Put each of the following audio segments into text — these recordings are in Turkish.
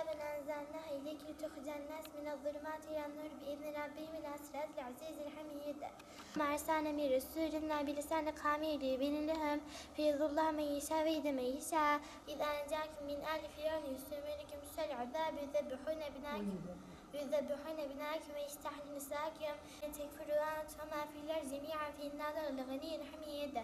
كتابا أنزلناه إليك لتخرج الناس من الظلمات إلى النور بإذن ربهم إلى صراط العزيز الحميد. ما أرسلنا من رسول إلا بلسان قومه ليبين لهم فيضل الله من يشاء ويهدي من يشاء. إذا أنجاكم من آل فرعون يسومونكم سوء العذاب يذبحون أبناءكم ويستحيون نساءكم إن تكفروا أنتم وما في الأرض جميعا فإن الله لغني حميد.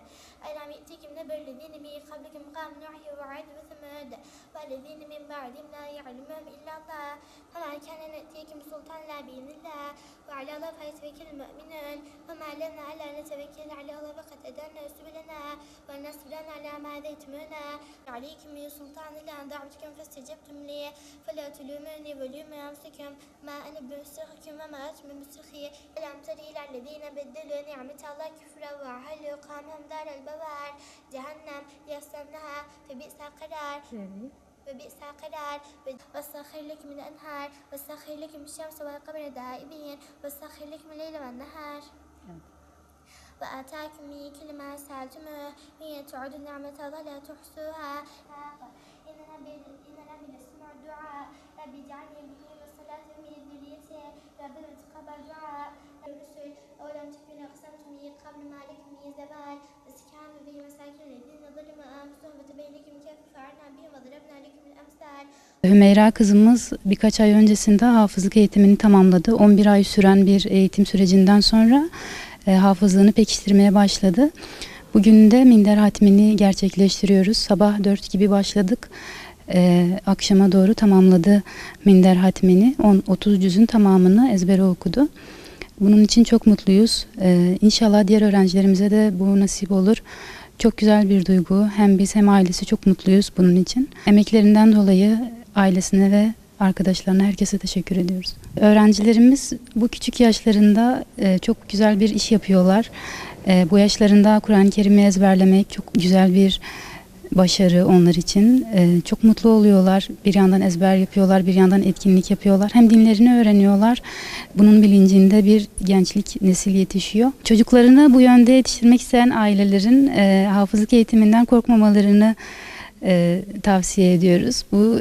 ألم يأتكم نبأ الذين من قبلكم قوم نوح وعاد وثمود والذين من بعدهم لا يعلمهم إلا الله فما كان نأتيكم سلطان إلا بإذن الله وعلى الله فليتوكل المؤمنون وما لنا ألا نتوكل على الله وقد هدانا سبلنا ونصبرنا على ما هديتمونا عليكم من سلطان إلا أن دعوتكم فاستجبتم لي فلا تلوموني ولوموا أنفسكم ما أنا بمصرخكم وما أنتم بمصرخي. ألم تر إلى الذين بدلوا نعمة الله كفرا وأحلوا قومهم دار البوار جهنم يصلونها فبئس القرار وسخر لكم الأنهار وسخر لكم الشمس والقمر دائبين وسخر لكم الليل والنهار وآتاكم من كل ما سألتموه وإن تعودوا نعمة الله لا تحصوها. إن ربي لسمع الدعاء ربي اجعلني مقيم الصلاة ومن ذريتي ربي تقبل دعاء الرسل أولم تكونوا أقسمتم من قبل ما لكم من زوال وسكنوا في مساكن الذين ظلموا أنفسهم وتبين لكم كيف فعلنا بهم وضربنا لكم الأمثال. Hümeyra kızımız birkaç ay öncesinde hafızlık eğitimini tamamladı. 11 ay süren bir eğitim sürecinden sonra hafızlığını pekiştirmeye başladı. Bugün de minder hatmini gerçekleştiriyoruz. Sabah 4 gibi başladık. Akşama doğru tamamladı minder hatmini. 30 cüzün tamamını ezbere okudu. Bunun için çok mutluyuz. İnşallah diğer öğrencilerimize de bu nasip olur. Çok güzel bir duygu. Hem biz hem ailesi çok mutluyuz bunun için. Emeklerinden dolayı ailesine ve arkadaşlarına, herkese teşekkür ediyoruz. Öğrencilerimiz bu küçük yaşlarında çok güzel bir iş yapıyorlar. Bu yaşlarında Kur'an-ı Kerim'i ezberlemek çok güzel bir başarı onlar için. Çok mutlu oluyorlar. Bir yandan ezber yapıyorlar, bir yandan etkinlik yapıyorlar. Hem dinlerini öğreniyorlar. Bunun bilincinde bir gençlik nesil yetişiyor. Çocuklarını bu yönde yetiştirmek isteyen ailelerin hafızlık eğitiminden korkmamalarını tavsiye ediyoruz. Bu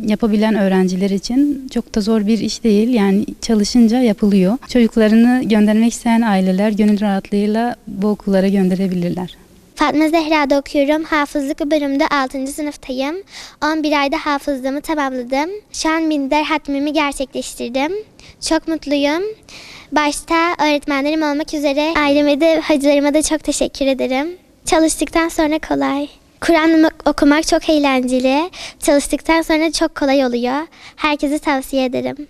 yapabilen öğrenciler için çok da zor bir iş değil. Yani çalışınca yapılıyor. Çocuklarını göndermek isteyen aileler gönül rahatlığıyla bu okullara gönderebilirler. Fatma Zehra'da okuyorum. Hafızlık bölümünde 6. sınıftayım. 11 ayda hafızlığımı tamamladım. Şu an minder hatmimi gerçekleştirdim. Çok mutluyum. Başta öğretmenlerim olmak üzere aileme de hacılarıma da çok teşekkür ederim. Çalıştıktan sonra kolay. Kur'an okumak çok eğlenceli. Çalıştıktan sonra çok kolay oluyor. Herkese tavsiye ederim.